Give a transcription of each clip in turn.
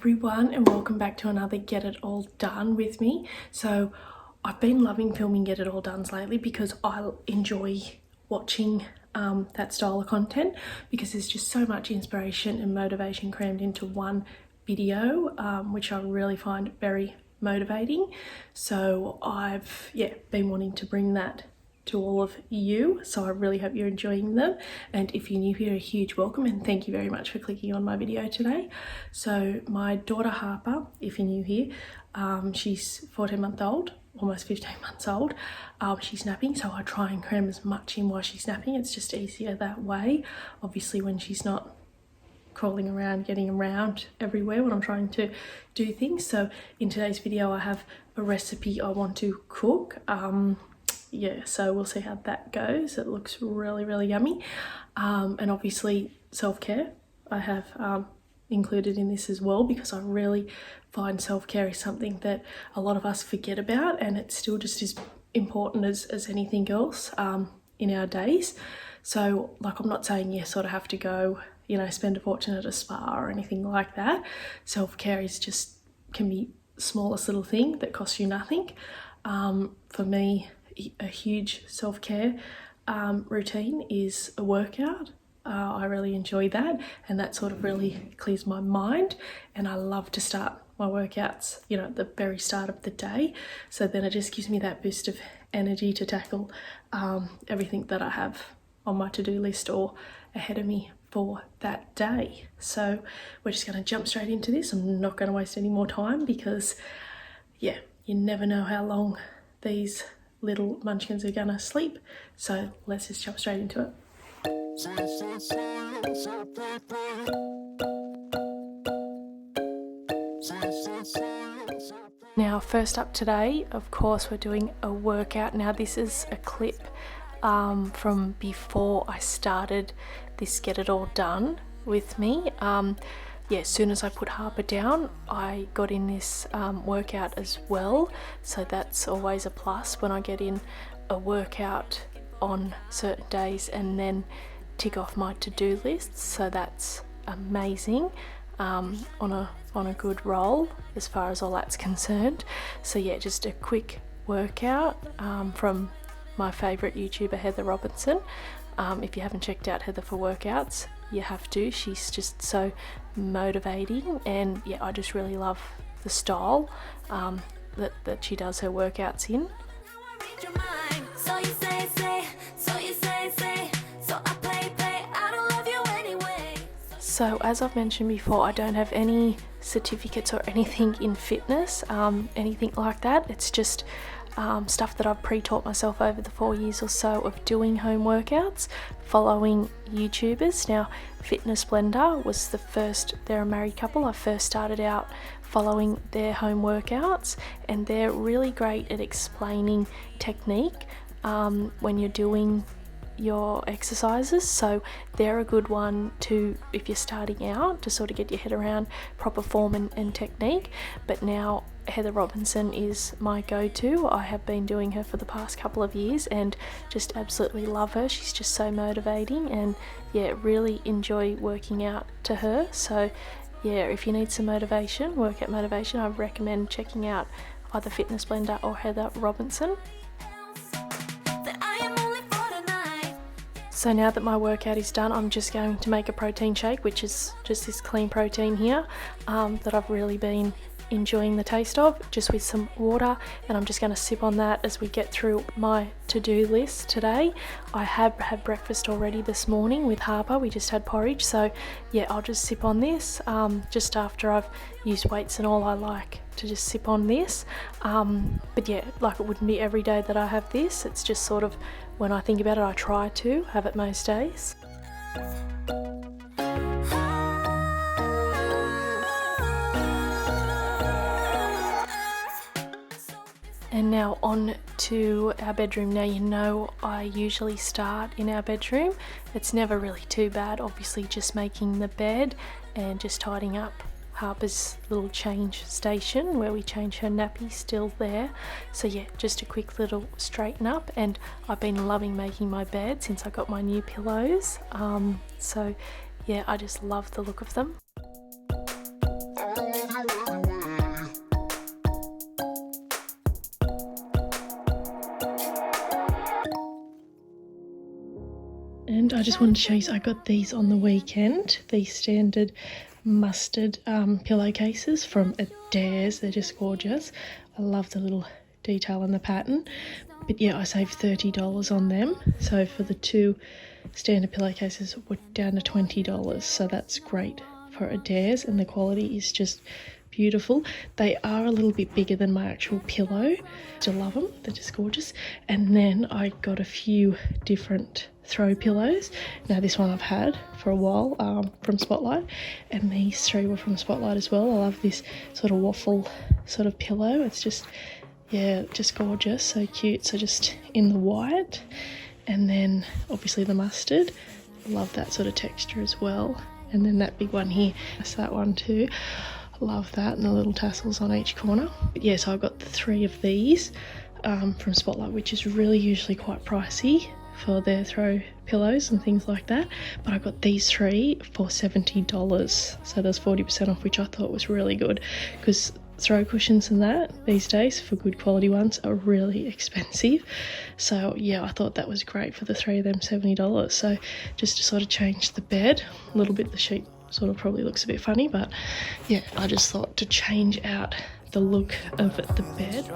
everyone, and welcome back to another Get It All Done with me. So I've been loving filming Get It All Done lately because I enjoy watching that style of content, because there's just so much inspiration and motivation crammed into one video, which I really find very motivating. So I've been wanting to bring that to all of you, so I really hope you're enjoying them. And if you're new here, a huge welcome and thank you very much for clicking on my video today. So my daughter Harper, if you're new here, she's 14-month-old, almost 15 months old. She's napping, so I try and cram as much in while she's napping. It's just easier that way, obviously, when she's not crawling around, getting around everywhere when I'm trying to do things. So in today's video I have a recipe I want to cook. So we'll see how that goes. It looks really yummy. And obviously self-care I have included in this as well, because I really find self-care is something that a lot of us forget about, and it's still just as important as anything else in our days. So like, I'm not saying you sort of have to go, you know, spend a fortune at a spa or anything like that. Self-care is just, can be smallest little thing that costs you nothing. For me, a huge self-care routine is a workout. I really enjoy that, and that sort of really clears my mind, and I love to start my workouts, you know, at the very start of the day, so then it just gives me that boost of energy to tackle everything that I have on my to-do list or ahead of me for that day. So we're just going to jump straight into this. I'm not going to waste any more time, because you never know how long these little munchkins are gonna sleep. So let's just jump straight into it. Now, first up today, of course, we're doing a workout. Now this is a clip from before I started this Get It All Done with me. As soon as I put Harper down, I got in this workout as well, so that's always a plus when I get in a workout on certain days and then tick off my to-do lists. So that's amazing, on a good roll as far as all that's concerned. So just a quick workout from my favourite YouTuber Heather Robinson. If you haven't checked out Heather for workouts, you have to. She's just so motivating, and I just really love the style that she does her workouts in. So as I've mentioned before, I don't have any certificates or anything in fitness, anything like that. It's just stuff that I've pre-taught myself over the 4 years or so of doing home workouts, following YouTubers. Now, Fitness Blender was the first, they're a married couple. I first started out following their home workouts, and they're really great at explaining technique when you're doing your exercises. So they're a good one to, if you're starting out, to sort of get your head around proper form and technique. But now Heather Robinson is my go-to. I have been doing her for the past couple of years and just absolutely love her. She's just so motivating, and really enjoy working out to her. So if you need some motivation, workout motivation, I recommend checking out either Fitness Blender or Heather Robinson. So now that my workout is done, I'm just going to make a protein shake, which is just this clean protein here that I've really been enjoying the taste of, just with some water, and I'm just going to sip on that as we get through my to-do list today. I have had breakfast already this morning with Harper. We just had porridge, so I'll just sip on this just after I've used weights and all. I like to just sip on this, but like, it wouldn't be every day that I have this. It's just sort of, when I think about it, I try to have it most days. And now on to our bedroom. Now, you know, I usually start in our bedroom. It's never really too bad, obviously, just making the bed and just tidying up Harper's little change station where we change her nappy, still there. So just a quick little straighten up, and I've been loving making my bed since I got my new pillows. I just love the look of them. And I just wanted to show you, so I got these on the weekend, these standard mustard pillowcases from Adairs. They're just gorgeous. I love the little detail in the pattern. But yeah, I saved $30 on them. So for the 2 standard pillowcases, we're down to $20. So that's great for Adairs, and the quality is just beautiful. They are a little bit bigger than my actual pillow. Still love them, they're just gorgeous. And then I got a few different throw pillows. Now this one I've had for a while from Spotlight, and these 3 were from Spotlight as well. I love this sort of waffle sort of pillow. It's just, yeah, just gorgeous, so cute. So just in the white, and then obviously the mustard. Love that sort of texture as well. And then that big one here, that's that one too. Love that, and the little tassels on each corner. But yeah, so I got the 3 of these from Spotlight, which is really usually quite pricey for their throw pillows and things like that. But I got these 3 for $70. So there's 40% off, which I thought was really good, because throw cushions and that these days, for good quality ones, are really expensive. So yeah, I thought that was great for the 3 of them, $70. So just to sort of change the bed a little bit, the sheet sort of probably looks a bit funny, but yeah, I just thought to change out the look of the bed.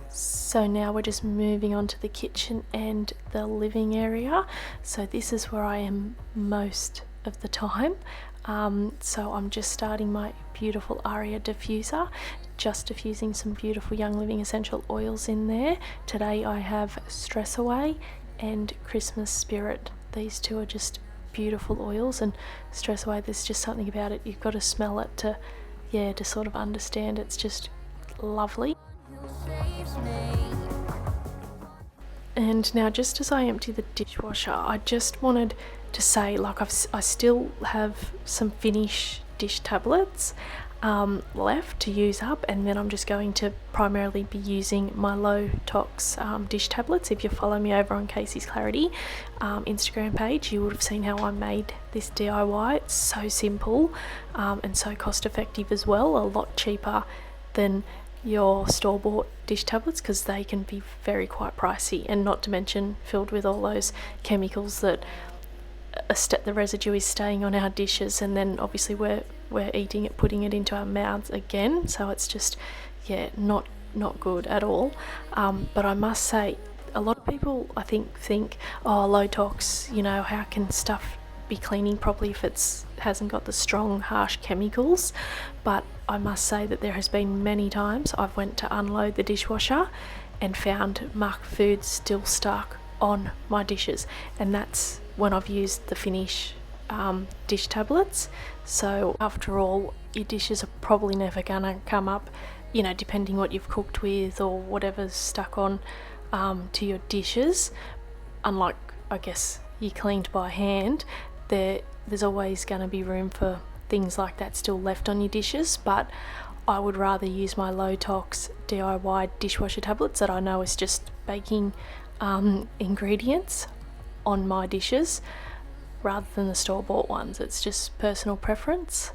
So now we're just moving on to the kitchen and the living area. So this is where I am most of the time. So I'm just starting my beautiful Aria diffuser, just diffusing some beautiful Young Living essential oils in there. Today I have Stress Away and Christmas Spirit. These 2 are just beautiful oils, and Stress Away, there's just something about it, you've got to smell it to, yeah, to sort of understand. It's just lovely. And now, just as I empty the dishwasher, I just wanted to say, like, I still have some Finish dish tablets left to use up, and then I'm just going to primarily be using my low tox dish tablets. If you follow me over on Casey's Clarity Instagram page, you would have seen how I made this DIY. It's so simple and so cost effective as well, a lot cheaper than your store-bought dish tablets, because they can be quite pricey, and not to mention filled with all those chemicals that the residue is staying on our dishes, and then obviously we're eating it, putting it into our mouths again. So it's just, yeah, not good at all. But I must say, a lot of people I think, oh, low tox, you know, how can stuff be cleaning properly if it hasn't got the strong, harsh chemicals? But I must say that there has been many times I've went to unload the dishwasher and found muck food still stuck on my dishes, and that's when I've used the Finish dish tablets. So after all, your dishes are probably never gonna come up, you know, depending what you've cooked with or whatever's stuck on to your dishes. Unlike, I guess, you cleaned by hand, there's always going to be room for things like that still left on your dishes. But I would rather use my low tox DIY dishwasher tablets that I know is just baking ingredients on my dishes, rather than the store-bought ones. It's just personal preference.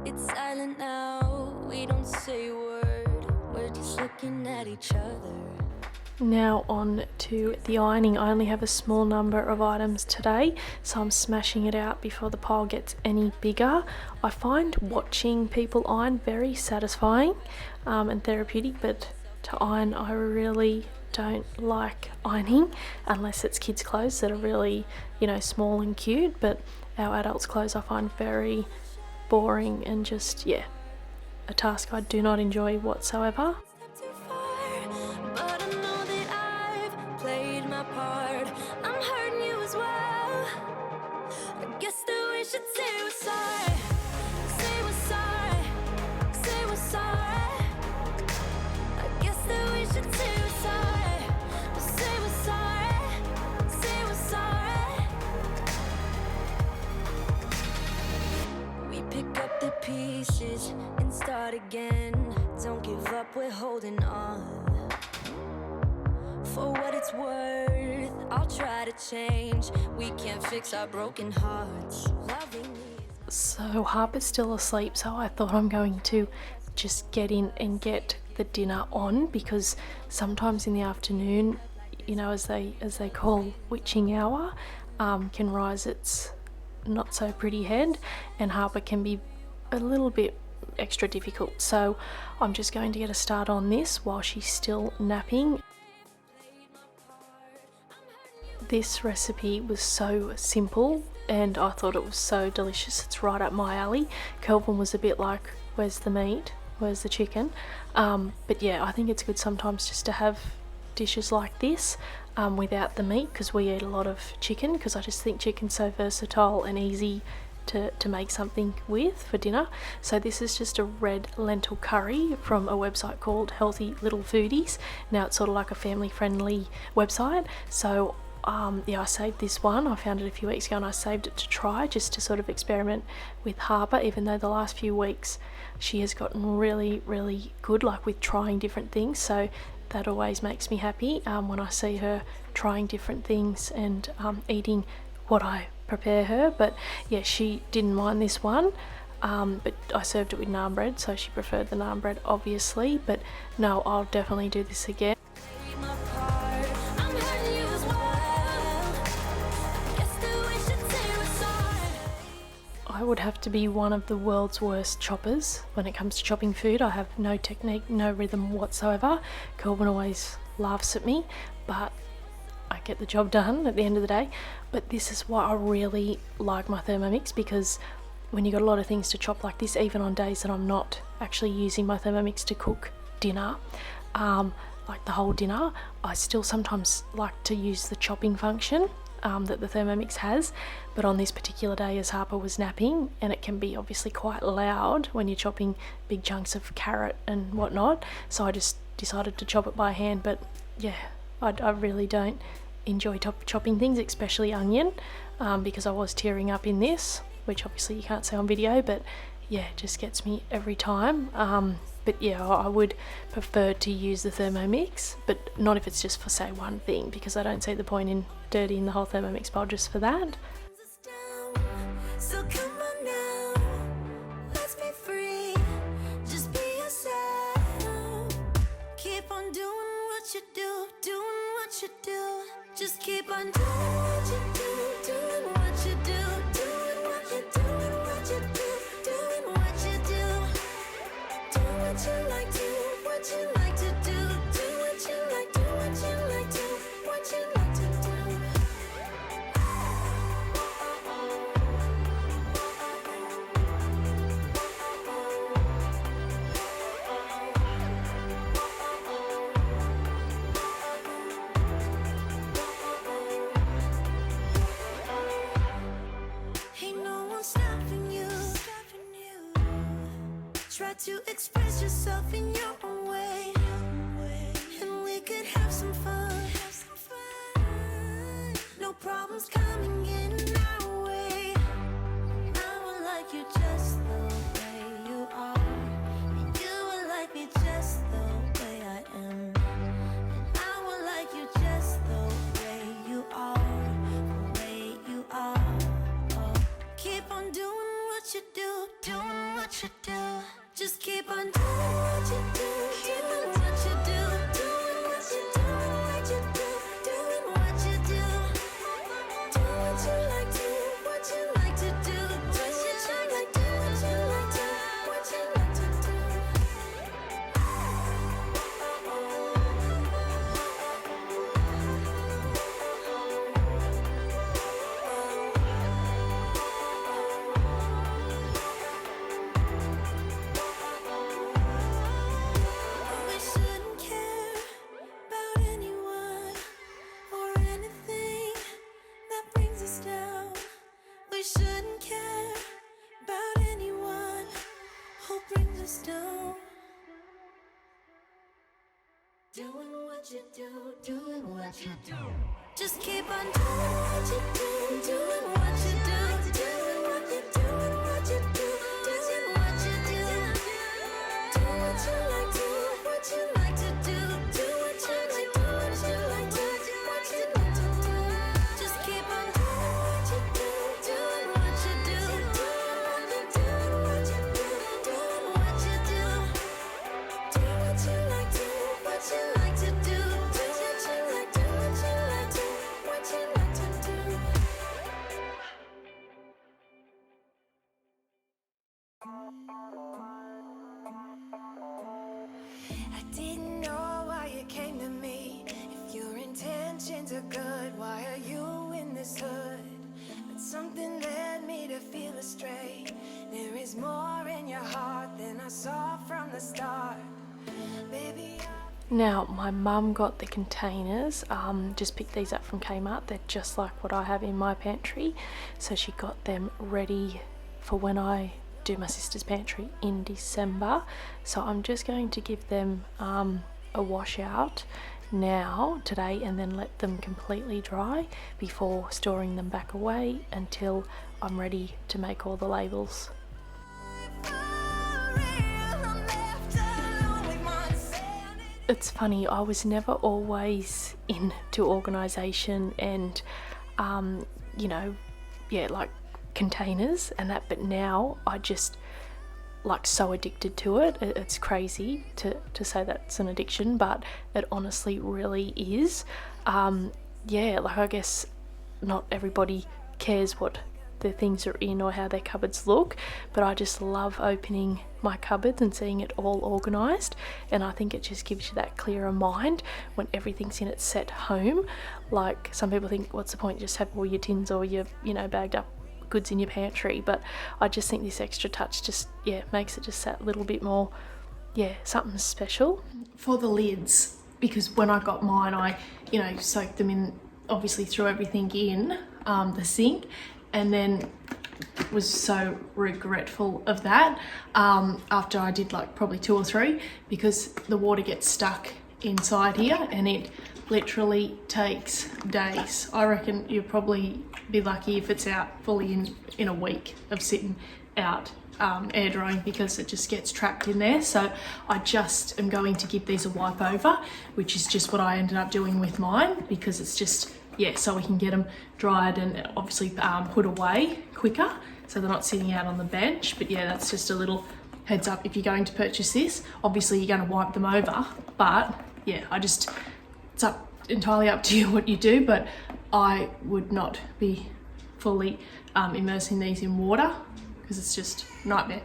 It's silent now, we don't say a word, we're just looking at each other. Now on to the ironing. I only have a small number of items today, so I'm smashing it out before the pile gets any bigger. I find watching people iron very satisfying and therapeutic, but to iron, I really don't like ironing unless it's kids' clothes that are really, you know, small and cute. But our adults' clothes I find very boring and just, yeah, a task I do not enjoy whatsoever. Pieces and start again. Don't give up, we're holding on. For what it's worth, I'll try to change. We can't fix our broken hearts. Loving me is So Harper's still asleep, so I thought I'm going to just get in and get the dinner on, because sometimes in the afternoon, you know, as they call witching hour, can rise its not so pretty head, and Harper can be a little bit extra difficult. So I'm just going to get a start on this while she's still napping. This recipe was so simple and I thought it was so delicious. It's right up my alley. Kelvin was a bit like, where's the meat? Where's the chicken? But yeah, I think it's good sometimes just to have dishes like this without the meat, because we eat a lot of chicken, because I just think chicken's so versatile and easy to make something with for dinner. So this is just a red lentil curry from a website called Healthy Little Foodies. Now it's sort of like a family friendly website, so yeah, I saved this one. I found it a few weeks ago and I saved it to try, just to sort of experiment with Harper, even though the last few weeks she has gotten really good, like with trying different things. So that always makes me happy when I see her trying different things and eating what I prepare her. But yeah, she didn't mind this one, but I served it with naan bread, so she preferred the naan bread obviously. But no, I'll definitely do this again. I would have to be one of the world's worst choppers when it comes to chopping food. I have no technique, no rhythm whatsoever. Kelvin always laughs at me, but I get the job done at the end of the day. But this is why I really like my Thermomix, because when you got a lot of things to chop like this, even on days that I'm not actually using my Thermomix to cook dinner, like the whole dinner, I still sometimes like to use the chopping function that the Thermomix has. But on this particular day, as Harper was napping, and it can be obviously quite loud when you're chopping big chunks of carrot and whatnot, so I just decided to chop it by hand. But yeah, I really don't enjoy chopping things, especially onion, because I was tearing up in this, which obviously you can't see on video, but yeah, it just gets me every time. But yeah, I would prefer to use the Thermomix, but not if it's just for, say, one thing, because I don't see the point in dirtying the whole Thermomix bowl just for that. So come on now, let's be free, just be yourself. Keep on doing what you do, doing what you do. Just keep on doing what you do, doing what you do, doing what you do, doing what you do, doing what you do. Do what you like, do what you like to do, do what you like, do what you like, do what you like to do. Ain't no one stopping you. Try to express yourself in your own way, and we could have some fun. No problems coming in our way. I would like you just the way you are, and you would like me just the way I am, and I would like you just the way you are, the way you are. Oh, keep on doing what you do, doing what you do. Just keep on doing what you do, doing what you do, doing what you do, what you do, doing what you do. Do what you like, do what you like to do, what you like, do what you like to, what you like to do. We shouldn't care about anyone or anything that brings us down. We shouldn't care about anyone who brings us down. Doing what you do, doing what you do. Just keep on doing what you do, doing what you do, doing what you do, what you do, doing what you do. Do what you like, do what you like to do, do what you like, do what you like, do what you like to do. Just keep on doing what you do, doing what you do, doing what I didn't know why you came to me. If your intentions are good, why are you in this hood? But something led me to feel astray. There is more in your heart than I saw from the start. Baby, Now, my mum got the containers, just picked these up from KMART. They're just like what I have in my pantry. So she got them ready for when I do my sister's pantry in December. So I'm just going to give them a wash out now, today, and then let them completely dry before storing them back away until I'm ready to make all the labels. It's funny, I was never always into organisation and, you know, yeah, like containers and that, but now I just like so addicted to it. It's crazy to say that's an addiction, but it honestly really is. Yeah, like I guess not everybody cares what their things are in or how their cupboards look, but I just love opening my cupboards and seeing it all organised, and I think it just gives you that clearer mind when everything's in its set home. Like some people think, what's the point, just have all your tins or your, you know, bagged up goods in your pantry, but I just think this extra touch just, yeah, makes it just that little bit more, yeah, something special. For the lids, because when I got mine, I, you know, soaked them in, obviously threw everything in the sink, and then was so regretful of that after I did like probably 2 or 3, because the water gets stuck inside here and it literally takes days. I reckon you'll probably be lucky if it's out fully in a week of sitting out air drying, because it just gets trapped in there. So I just am going to give these a wipe over, which is just what I ended up doing with mine, because it's just, yeah, so we can get them dried and obviously put away quicker so they're not sitting out on the bench. But yeah, that's just a little heads up if you're going to purchase this. Obviously you're going to wipe them over, but yeah, it's entirely up to you what you do, but I would not be fully immersing these in water because it's just nightmare.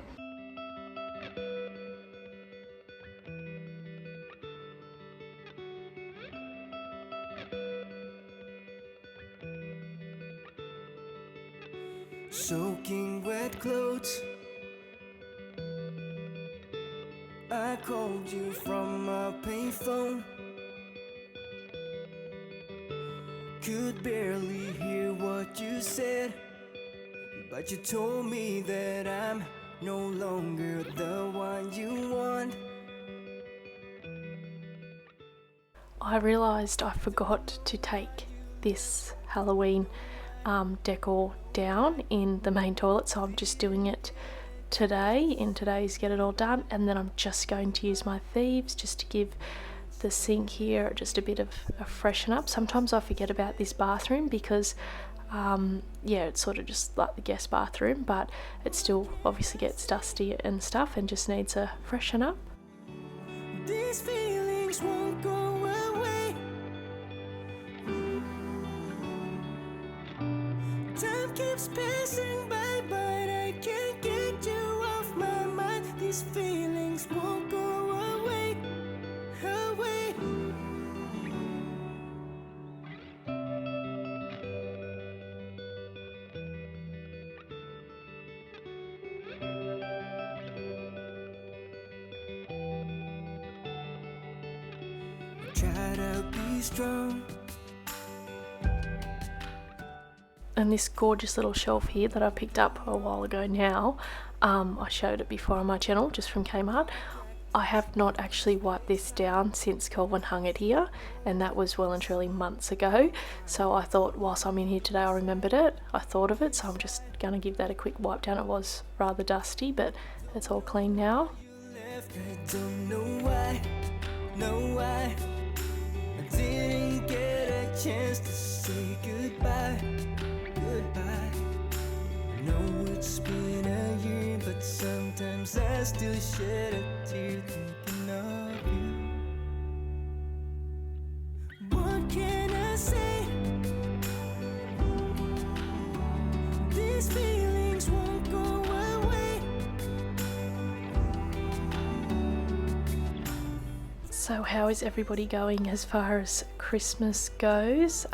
soaking wet clothes. I called you from a payphone. Could barely hear what you said, but you told me that I'm no longer the one you want. I realised I forgot to take this Halloween decor down in the main toilet, so I'm just doing it today in today's Get It All Done, and then I'm just going to use my Thieves just to give the sink here just a bit of a freshen up. Sometimes I forget about this bathroom because yeah, it's sort of just like the guest bathroom, but it still obviously gets dusty and stuff and just needs a freshen up. These feelings won't go away. Time keeps passing by, but I can't get you off my mind. These feelings won't go away, away. Try to be strong. And this gorgeous little shelf here that I picked up a while ago now, I showed it before on my channel just from KMART. I have not actually wiped this down since Kelvin hung it here, and that was well and truly months ago. So I thought whilst I'm in here today I remembered it, I thought of it, so I'm just going to give that a quick wipe down. It was rather dusty, but it's all clean now. I don't know why, no why. I didn't get a chance to say goodbye, goodbye. I know it's been a year, but sometimes I still shed a tear thinking of you. What can I say? These feelings won't go away. So how is everybody going as far as Christmas goes?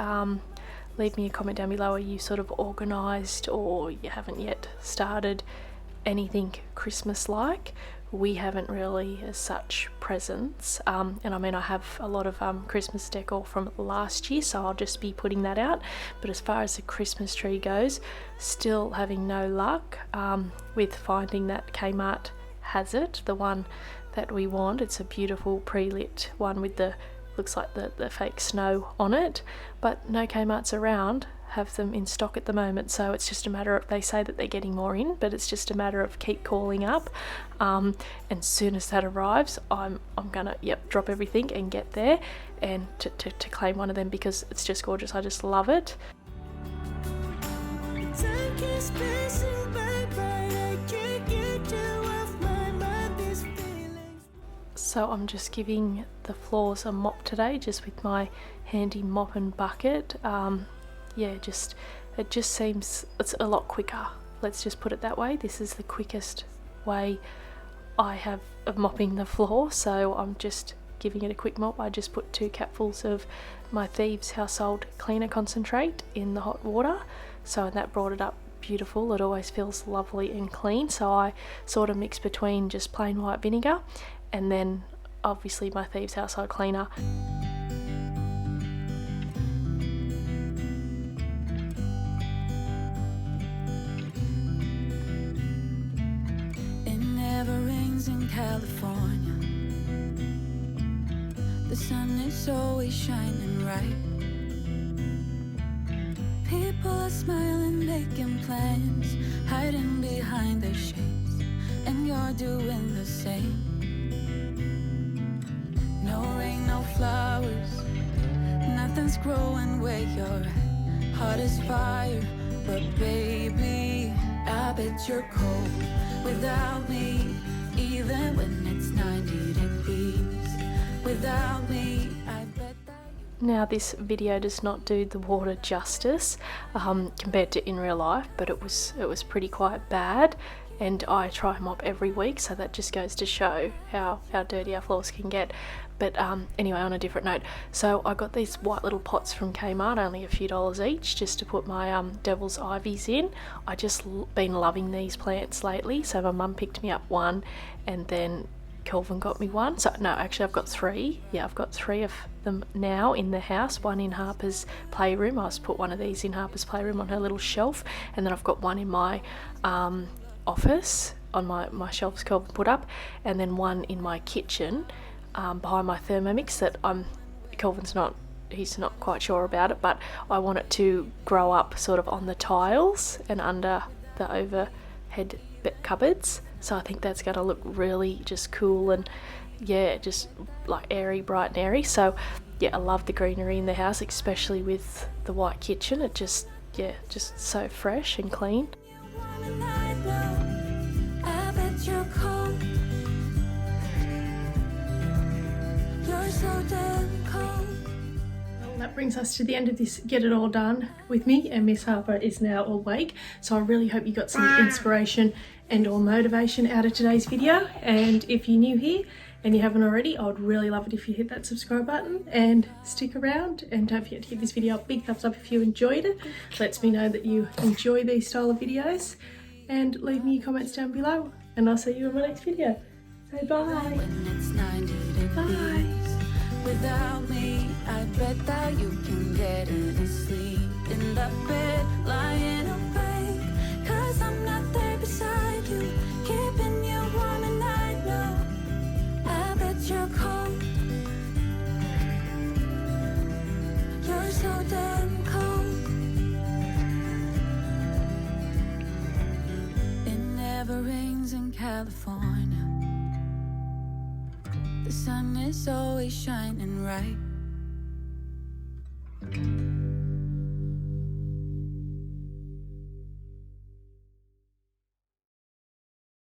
Leave me a comment down below. Are you sort of organised, or you haven't yet started anything Christmas like? We haven't really as such presents, and I mean I have a lot of Christmas decor from last year, so I'll just be putting that out. But as far as the Christmas tree goes, still having no luck with finding that KMART has it, the one that we want. It's a beautiful pre-lit one with the, looks like the fake snow on it, but no KMARTs around have them in stock at the moment. So it's just a matter of, they say that they're getting more in, but it's just a matter of keep calling up, and as soon as that arrives, I'm gonna drop everything and get there and to claim one of them, because it's just gorgeous. I just love it. So I'm just giving the floors a mop today, just with my handy mop and bucket. Yeah, it just seems it's a lot quicker. Let's just put it that way. This is the quickest way I have of mopping the floor, so I'm just giving it a quick mop. I just put 2 capfuls of my Thieves household cleaner concentrate in the hot water, so that brought it up beautiful. It always feels lovely and clean, so I sort of mix between just plain white vinegar and then obviously my Thieves household cleaner. It never rains in California. The sun is always shining bright. People are smiling, making plans, hiding behind their shades, and you're doing the same. No rain, no flowers, nothing's growing where you're at. Heart is fire, but baby, I bet you're cold without me. Even when it's 90 degrees, without me, I bet that you... Now this video does not do the water justice compared to in real life, but it was pretty quite bad. And I try and mop every week, so that just goes to show how dirty our floors can get. But anyway, on a different note, so I got these white little pots from KMART, only a few dollars each, just to put my devil's ivies in. I just been loving these plants lately, so my mum picked me up one, and then Kelvin got me one. So no, actually I've got 3. Yeah, I've got 3 of them now in the house. One in Harper's playroom. I just put one of these in Harper's playroom on her little shelf, and then I've got one in my office on my shelves Kelvin put up, and then one in my kitchen behind my Thermomix that he's not quite sure about it, but I want it to grow up sort of on the tiles and under the overhead cupboards. So I think that's going to look really just cool, and yeah, just like airy, bright and airy. So yeah, I love the greenery in the house, especially with the white kitchen. It just so fresh and clean. I bet you're cold. You're so damn cold. Well, that brings us to the end of this Get It All Done with me, and Miss Harper is now awake. So I really hope you got some inspiration and or motivation out of today's video. And if you're new here and you haven't already, I would really love it if you hit that subscribe button and stick around, and don't forget to give this video a big thumbs up if you enjoyed it. Lets me know that you enjoy these style of videos, and leave me your comments down below, and I'll see you in my next video. Say bye. When it's 90 degrees, Bye. without me, I bet that you can get any sleep in the bed, lying awake. 'Cause I'm not there beside you, keeping you warm, and I know I bet you're cold. You're so damn cold. It never rains in California. The sun is always shining bright.